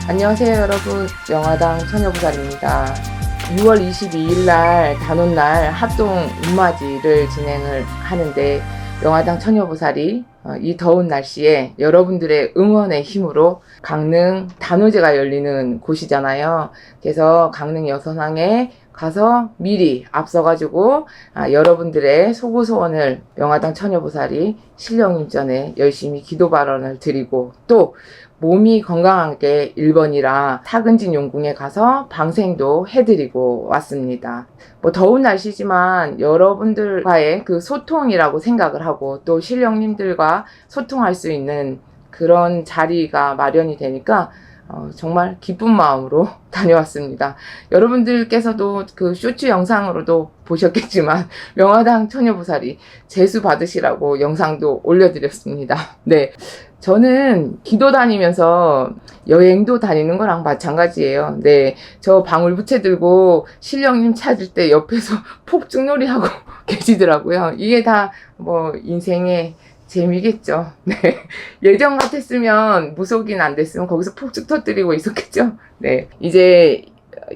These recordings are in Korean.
안녕하세요 여러분, 영화당 처녀부살입니다. 6월 22일 날 단오날 합동 운맞이를 진행을 하는데, 영화당 처녀부살이 이 더운 날씨에 여러분들의 응원의 힘으로 강릉 단오제가 열리는 곳이잖아요. 그래서 강릉 여선항에 가서 미리 앞서가지고 여러분들의 소고소원을 영화당 처녀부살이 신령님 전에 열심히 기도 발언을 드리고, 또 몸이 건강하게 1번이라 타근진 용궁에 가서 방생도 해드리고 왔습니다. 더운 날씨지만 여러분들과의 그 소통이라고 생각을 하고, 또 신령님들과 소통할 수 있는 그런 자리가 마련이 되니까 정말 기쁜 마음으로 다녀왔습니다. 여러분들께서도 그 쇼츠 영상으로도 보셨겠지만 명화당 처녀부살이 제수 받으시라고 영상도 올려드렸습니다. 네, 저는 기도 다니면서 여행도 다니는 거랑 마찬가지예요. 네, 저 방울부채 들고 신령님 찾을 때 옆에서 폭죽놀이 하고 계시더라고요. 이게 다 인생의 재미겠죠. 네. 예전 같았으면 무속인 안 됐으면 거기서 폭죽 터뜨리고 있었겠죠. 네. 이제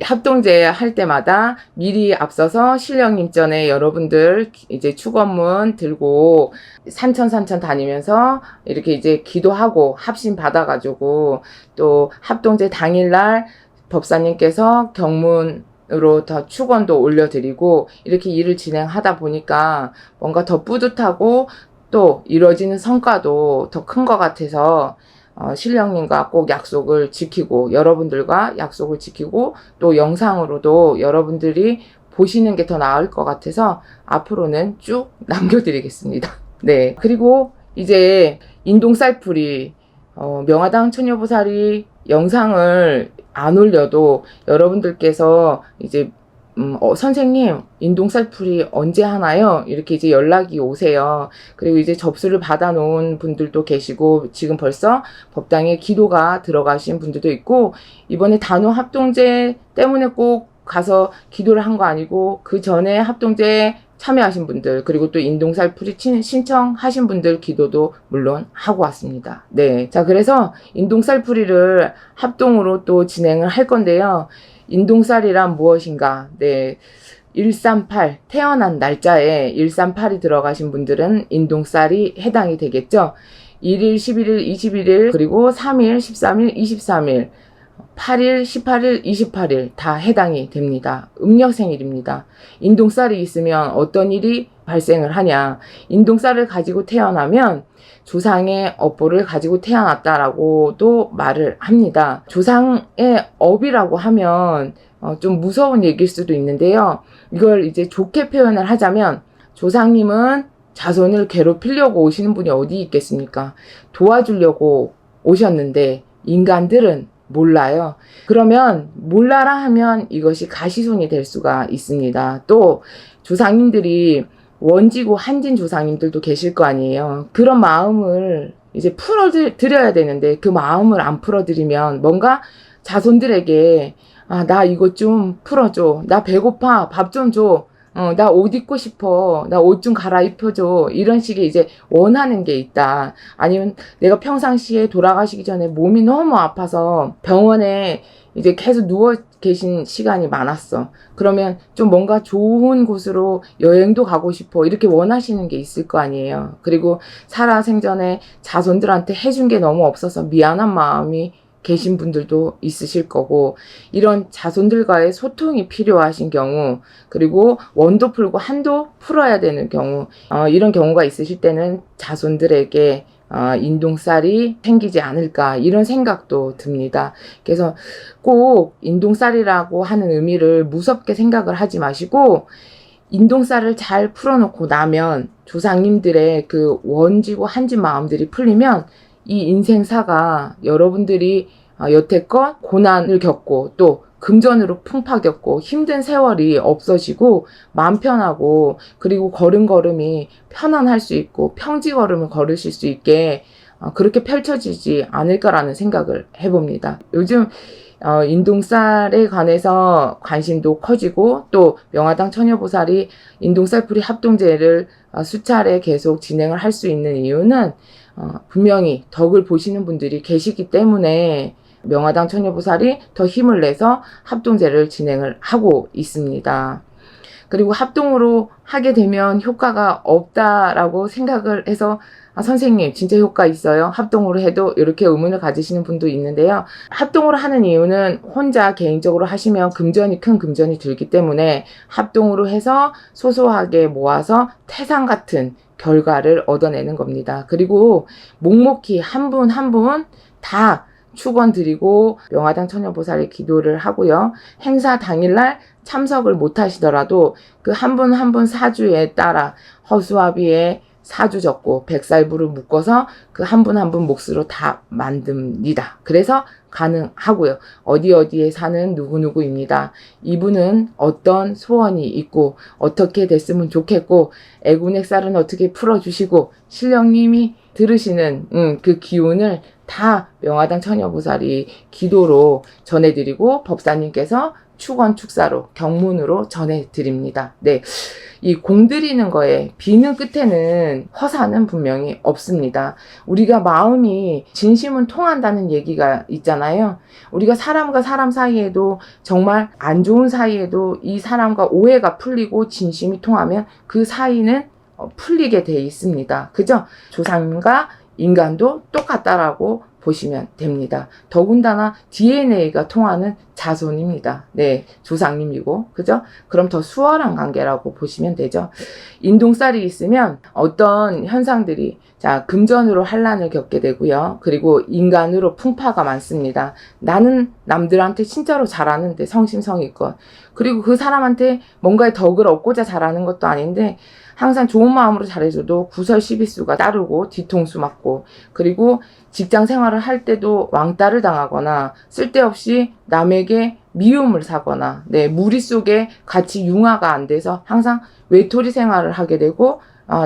합동제 할 때마다 미리 앞서서 신령님 전에 여러분들 이제 축원문 들고 산천 다니면서 이렇게 이제 기도하고 합심 받아가지고, 또 합동제 당일날 법사님께서 경문으로 더 축원도 올려드리고, 이렇게 일을 진행하다 보니까 뭔가 더 뿌듯하고 또 이루어지는 성과도 더 큰 것 같아서 신령님과 꼭 약속을 지키고, 여러분들과 약속을 지키고, 또 영상으로도 여러분들이 보시는 게 더 나을 것 같아서 앞으로는 쭉 남겨드리겠습니다. 네. 그리고 이제 인동쌀풀이 명화당 처녀부살이 영상을 안 올려도 여러분들께서 이제 선생님, 인동쌀풀이 언제 하나요? 이렇게 이제 연락이 오세요. 그리고 이제 접수를 받아놓은 분들도 계시고, 지금 벌써 법당에 기도가 들어가신 분들도 있고, 이번에 단오 합동제 때문에 꼭 가서 기도를 한 거 아니고, 그 전에 합동제 참여하신 분들, 그리고 또 인동쌀풀이 신청하신 분들 기도도 물론 하고 왔습니다. 네. 자, 그래서 인동쌀풀이를 합동으로 또 진행을 할 건데요. 인동쌀이란 무엇인가? 네. 138, 태어난 날짜에 138이 들어가신 분들은 인동쌀이 해당이 되겠죠. 1일, 11일, 21일, 그리고 3일, 13일, 23일, 8일, 18일, 28일 다 해당이 됩니다. 음력생일입니다. 인동쌀이 있으면 어떤 일이 발생을 하냐? 인동쌀을 가지고 태어나면 조상의 업보를 가지고 태어났다라고도 말을 합니다. 조상의 업이라고 하면 좀 무서운 얘기일 수도 있는데요. 이걸 이제 좋게 표현을 하자면, 조상님은 자손을 괴롭히려고 오시는 분이 어디 있겠습니까? 도와주려고 오셨는데 인간들은 몰라요. 그러면 몰라라 하면 이것이 가시손이 될 수가 있습니다. 또 조상님들이 원지고 한진 조상님들도 계실 거 아니에요. 그런 마음을 이제 풀어드려야 되는데, 그 마음을 안 풀어드리면 뭔가 자손들에게 나 이거 좀 풀어줘, 나 배고파, 밥 좀 줘, 나 옷 입고 싶어, 나 옷 좀 갈아입혀줘, 이런 식의 이제 원하는 게 있다. 아니면 내가 평상시에 돌아가시기 전에 몸이 너무 아파서 병원에 이제 계속 누워 계신 시간이 많았어. 그러면 좀 뭔가 좋은 곳으로 여행도 가고 싶어, 이렇게 원하시는 게 있을 거 아니에요. 그리고 살아생전에 자손들한테 해준 게 너무 없어서 미안한 마음이 계신 분들도 있으실 거고, 이런 자손들과의 소통이 필요하신 경우, 그리고 원도 풀고 한도 풀어야 되는 경우, 이런 경우가 있으실 때는 자손들에게 인동쌀이 생기지 않을까, 이런 생각도 듭니다. 그래서 꼭 인동쌀이라고 하는 의미를 무섭게 생각을 하지 마시고, 인동쌀을 잘 풀어놓고 나면 조상님들의 그 원지고 한진 마음들이 풀리면 이 인생사가 여러분들이 여태껏 고난을 겪고 또 금전으로 풍파 겪고 힘든 세월이 없어지고 마음 편하고, 그리고 걸음걸음이 편안할 수 있고 평지걸음을 걸으실 수 있게 그렇게 펼쳐지지 않을까라는 생각을 해봅니다. 요즘 인동쌀에 관해서 관심도 커지고, 또 명화당 처녀보살이 인동쌀풀이 합동제를 수차례 계속 진행을 할 수 있는 이유는 분명히 덕을 보시는 분들이 계시기 때문에 명화당 처녀보살이 더 힘을 내서 합동제를 진행을 하고 있습니다. 그리고 합동으로 하게 되면 효과가 없다라고 생각을 해서 선생님 진짜 효과 있어요? 합동으로 해도? 이렇게 의문을 가지시는 분도 있는데요. 합동으로 하는 이유는 혼자 개인적으로 하시면 큰 금전이 들기 때문에 합동으로 해서 소소하게 모아서 태산 같은 결과를 얻어내는 겁니다. 그리고 묵묵히 한 분 한 분 다 축원드리고 명화당 처녀보살의 기도를 하고요. 행사 당일날 참석을 못 하시더라도 그 한 분 한 분 사주에 따라 허수아비에 사주 적고 백살부를 묶어서 그 한 분 한 분 몫으로 다 만듭니다. 그래서 가능하고요. 어디에 사는 누구누구입니다. 이분은 어떤 소원이 있고 어떻게 됐으면 좋겠고 애군액살은 어떻게 풀어주시고 신령님이 들으시는 그 기운을 다 명화당 처녀보살이 기도로 전해드리고 법사님께서 축원 축사로 경문으로 전해드립니다. 네, 이 공드리는 거에 비는 끝에는 허사는 분명히 없습니다. 우리가 마음이 진심은 통한다는 얘기가 있잖아요. 우리가 사람과 사람 사이에도 정말 안 좋은 사이에도 이 사람과 오해가 풀리고 진심이 통하면 그 사이는 풀리게 돼 있습니다. 그죠? 조상과 인간도 똑같다라고 보시면 됩니다. 더군다나 DNA가 통하는 자손입니다. 네, 조상님이고, 그죠? 그럼 더 수월한 관계라고 보시면 되죠. 인동살이 있으면 어떤 현상들이, 자, 금전으로 환란을 겪게 되고요. 그리고 인간으로 풍파가 많습니다. 나는 남들한테 진짜로 잘하는데, 성심성의껏. 그리고 그 사람한테 뭔가의 덕을 얻고자 잘하는 것도 아닌데, 항상 좋은 마음으로 잘해줘도 구설시비수가 따르고 뒤통수 맞고, 그리고 직장 생활을 할 때도 왕따를 당하거나 쓸데없이 남에게 미움을 사거나, 네, 무리 속에 같이 융화가 안 돼서 항상 외톨이 생활을 하게 되고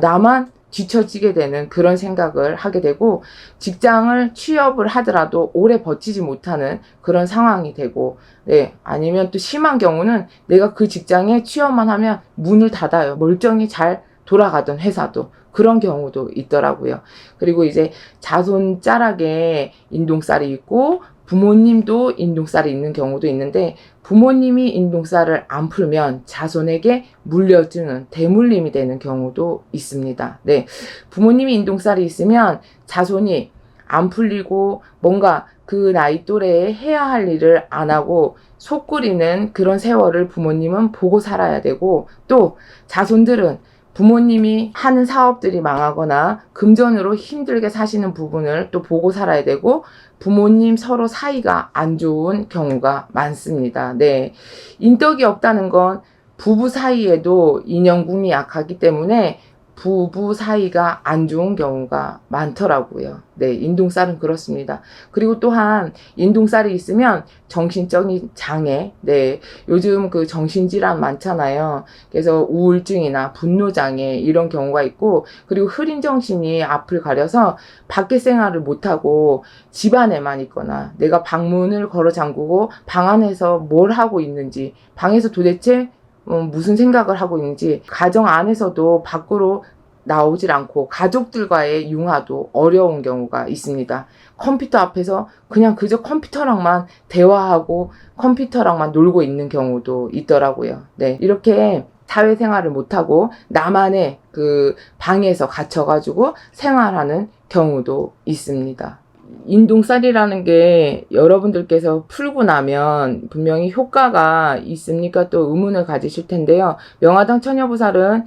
나만 뒤처지게 되는 그런 생각을 하게 되고, 직장을 취업을 하더라도 오래 버티지 못하는 그런 상황이 되고, 네, 아니면 또 심한 경우는 내가 그 직장에 취업만 하면 문을 닫아요. 멀쩡히 잘 돌아가던 회사도. 그런 경우도 있더라고요. 그리고 이제 자손 짤하게 인동살이 있고 부모님도 인동살이 있는 경우도 있는데, 부모님이 인동살을 안 풀면 자손에게 물려주는 대물림이 되는 경우도 있습니다. 네, 부모님이 인동살이 있으면 자손이 안 풀리고 뭔가 그 나이 또래에 해야 할 일을 안 하고 속 끓이는 그런 세월을 부모님은 보고 살아야 되고, 또 자손들은 부모님이 하는 사업들이 망하거나 금전으로 힘들게 사시는 부분을 또 보고 살아야 되고, 부모님 서로 사이가 안 좋은 경우가 많습니다. 네, 인덕이 없다는 건 부부 사이에도 인연궁이 약하기 때문에 부부 사이가 안 좋은 경우가 많더라고요. 네, 인동살은 그렇습니다. 그리고 또한 인동살이 있으면 정신적인 장애, 네, 요즘 그 정신질환 많잖아요. 그래서 우울증이나 분노장애 이런 경우가 있고, 그리고 흐린 정신이 앞을 가려서 밖에 생활을 못하고 집안에만 있거나, 내가 방문을 걸어 잠그고 방 안에서 뭘 하고 있는지, 방에서 도대체 무슨 생각을 하고 있는지, 가정 안에서도 밖으로 나오질 않고 가족들과의 융화도 어려운 경우가 있습니다. 컴퓨터 앞에서 그냥 그저 컴퓨터랑만 대화하고 컴퓨터랑만 놀고 있는 경우도 있더라고요. 네, 이렇게 사회생활을 못하고 나만의 그 방에서 갇혀가지고 생활하는 경우도 있습니다. 인동살이라는 게 여러분들께서 풀고 나면 분명히 효과가 있습니까? 또 의문을 가지실 텐데요. 명화당 처녀보살은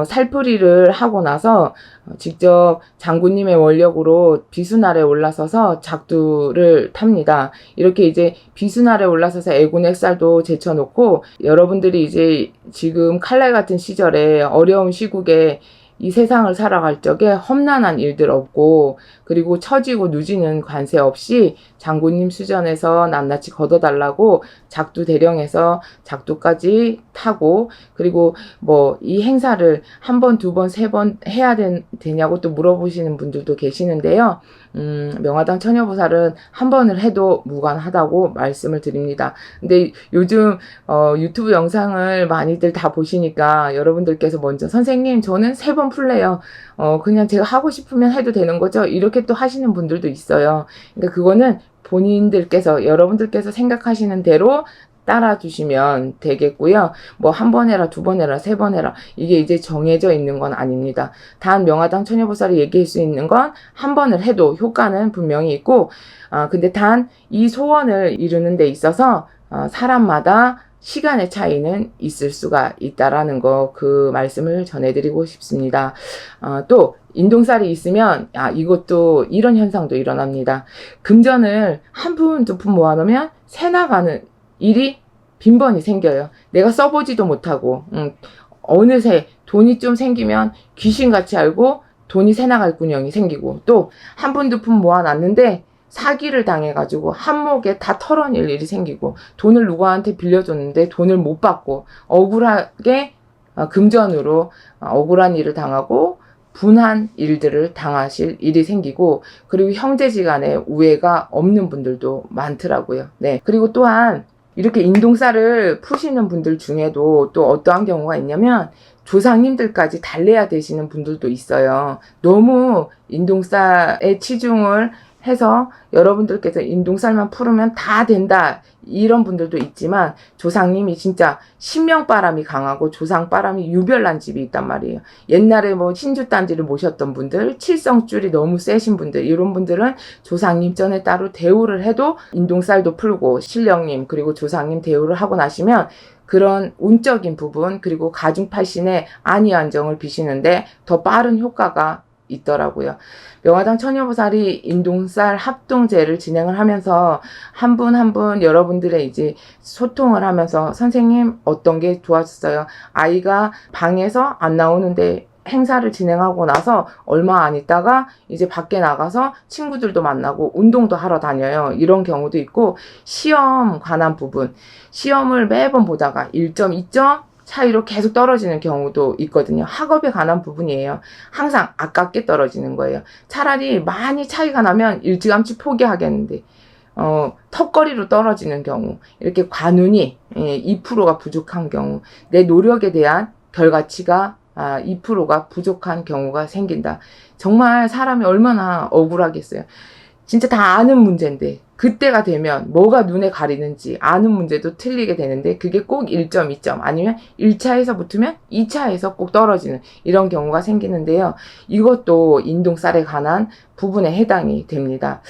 살풀이를 하고 나서 직접 장군님의 원력으로 비수날에 올라서서 작두를 탑니다. 이렇게 이제 비수날에 올라서서 애군액살도 제쳐놓고, 여러분들이 이제 지금 칼날 같은 시절에 어려운 시국에 이 세상을 살아갈 적에 험난한 일들 없고, 그리고 처지고 누지는 관세 없이 장군님 수전에서 낱낱이 걷어달라고 작두 대령에서 작두까지 타고, 그리고 뭐 이 행사를 한 번, 두 번, 세 번 해야 되냐고 또 물어보시는 분들도 계시는데요. 명화당 처녀보살은 한 번을 해도 무관하다고 말씀을 드립니다. 근데 요즘 유튜브 영상을 많이들 다 보시니까 여러분들께서 먼저 선생님 저는 3번 풀래요. 그냥 제가 하고 싶으면 해도 되는 거죠? 이렇게 또 하시는 분들도 있어요. 그러니까 그거는 본인들께서 여러분들께서 생각하시는 대로 따라주시면 되겠고요. 뭐 한 번 해라, 2번 해라, 3번 해라. 이게 이제 정해져 있는 건 아닙니다. 단 명화당 처녀보살이 얘기할 수 있는 건 한 번을 해도 효과는 분명히 있고, 근데 단 이 소원을 이루는 데 있어서 사람마다 시간의 차이는 있을 수가 있다라는 거, 그 말씀을 전해드리고 싶습니다. 또 인동살이 있으면 이것도 이런 현상도 일어납니다. 금전을 한 푼, 2푼 모아놓으면 새 나가는 일이 빈번히 생겨요. 내가 써보지도 못하고 어느새 돈이 좀 생기면 귀신같이 알고 돈이 새 나갈 군형이 생기고, 또 한 푼, 2푼 모아놨는데 사기를 당해가지고 한몫에 다 털어낼 일이 생기고, 돈을 누구한테 빌려줬는데 돈을 못 받고 억울하게 금전으로 억울한 일을 당하고 분한 일들을 당하실 일이 생기고, 그리고 형제지간에 우애가 없는 분들도 많더라고요. 네. 그리고 또한 이렇게 인동살을 푸시는 분들 중에도 또 어떠한 경우가 있냐면 조상님들까지 달래야 되시는 분들도 있어요. 너무 인동살에 치중을 해서 여러분들께서 인동살만 풀으면 다 된다, 이런 분들도 있지만 조상님이 진짜 신명바람이 강하고 조상바람이 유별난 집이 있단 말이에요. 옛날에 뭐 신주단지를 모셨던 분들, 칠성줄이 너무 세신 분들, 이런 분들은 조상님 전에 따로 대우를 해도 인동살도 풀고, 신령님 그리고 조상님 대우를 하고 나시면 그런 운적인 부분, 그리고 가중팔신의 안위안정을 비시는데 더 빠른 효과가 있더라고요. 명화당 처녀보살이 인동살 합동제를 진행을 하면서 한 분 한 분 여러분들의 이제 소통을 하면서, 선생님 어떤 게 좋았어요? 아이가 방에서 안 나오는데 행사를 진행하고 나서 얼마 안 있다가 이제 밖에 나가서 친구들도 만나고 운동도 하러 다녀요. 이런 경우도 있고, 시험 관한 부분, 시험을 매번 보다가 1점, 2점 차이로 계속 떨어지는 경우도 있거든요. 학업에 관한 부분이에요. 항상 아깝게 떨어지는 거예요. 차라리 많이 차이가 나면 일찌감치 포기하겠는데 턱걸이로 떨어지는 경우, 이렇게 관운이 2%가 부족한 경우, 내 노력에 대한 결과치가 2%가 부족한 경우가 생긴다. 정말 사람이 얼마나 억울하겠어요. 진짜 다 아는 문제인데 그때가 되면 뭐가 눈에 가리는지 아는 문제도 틀리게 되는데, 그게 꼭 1점, 2점 아니면 1차에서 붙으면 2차에서 꼭 떨어지는 이런 경우가 생기는데요. 이것도 인동살에 관한 부분에 해당이 됩니다.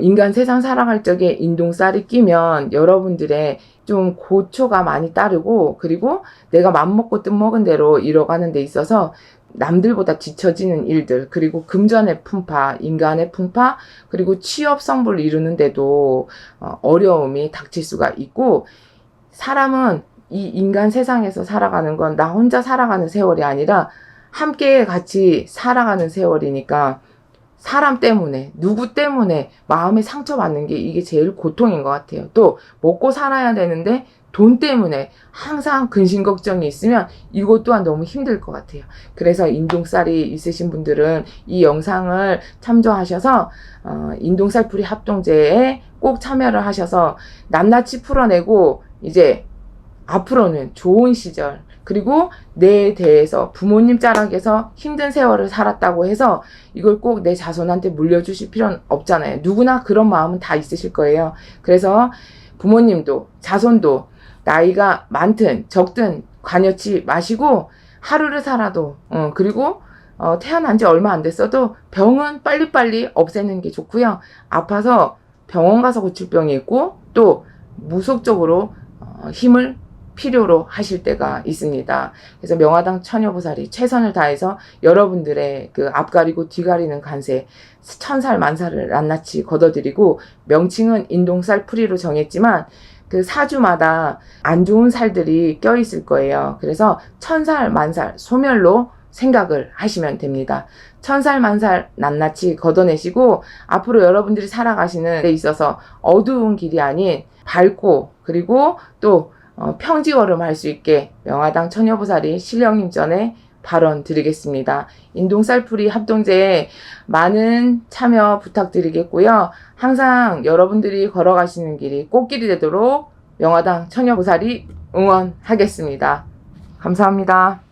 인간 세상 살아갈 적에 인동살이 끼면 여러분들의 좀 고초가 많이 따르고, 그리고 내가 맘먹고 뜻먹은 대로 이뤄가는 데 있어서 남들보다 뒤처지는 일들, 그리고 금전의 풍파, 인간의 풍파, 그리고 취업 성불을 이루는데도 어려움이 닥칠 수가 있고, 사람은 이 인간 세상에서 살아가는 건 나 혼자 살아가는 세월이 아니라 함께 같이 살아가는 세월이니까, 사람 때문에, 누구 때문에 마음에 상처받는 게 이게 제일 고통인 것 같아요. 또 먹고 살아야 되는데 돈 때문에 항상 근심 걱정이 있으면 이것 또한 너무 힘들 것 같아요. 그래서 인동살이 있으신 분들은 이 영상을 참조하셔서 인동살풀이 합동제에 꼭 참여를 하셔서 낱낱이 풀어내고, 이제 앞으로는 좋은 시절, 그리고 내에 대해서 부모님 자락에서 힘든 세월을 살았다고 해서 이걸 꼭 내 자손한테 물려주실 필요는 없잖아요. 누구나 그런 마음은 다 있으실 거예요. 그래서 부모님도 자손도 나이가 많든 적든 관여치 마시고 하루를 살아도, 그리고 태어난 지 얼마 안 됐어도 병은 빨리빨리 없애는 게 좋고요. 아파서 병원 가서 고칠 병이 있고, 또 무속적으로 힘을 필요로 하실 때가 있습니다. 그래서 명화당 처녀보살이 최선을 다해서 여러분들의 그 앞가리고 뒤가리는 간세, 천살 만살을 낱낱이 걷어드리고, 명칭은 인동살 풀이로 정했지만 그 사주마다 안 좋은 살들이 껴있을 거예요. 그래서 천살 만살 소멸로 생각을 하시면 됩니다. 천살 만살 낱낱이 걷어내시고, 앞으로 여러분들이 살아가시는 데 있어서 어두운 길이 아닌 밝고, 그리고 또 평지걸음 할 수 있게 영화당 처녀보살이 신령님 전에 발언 드리겠습니다. 인동쌀풀이 합동제에 많은 참여 부탁드리겠고요. 항상 여러분들이 걸어가시는 길이 꽃길이 되도록 영화당 처녀보살이 응원하겠습니다. 감사합니다.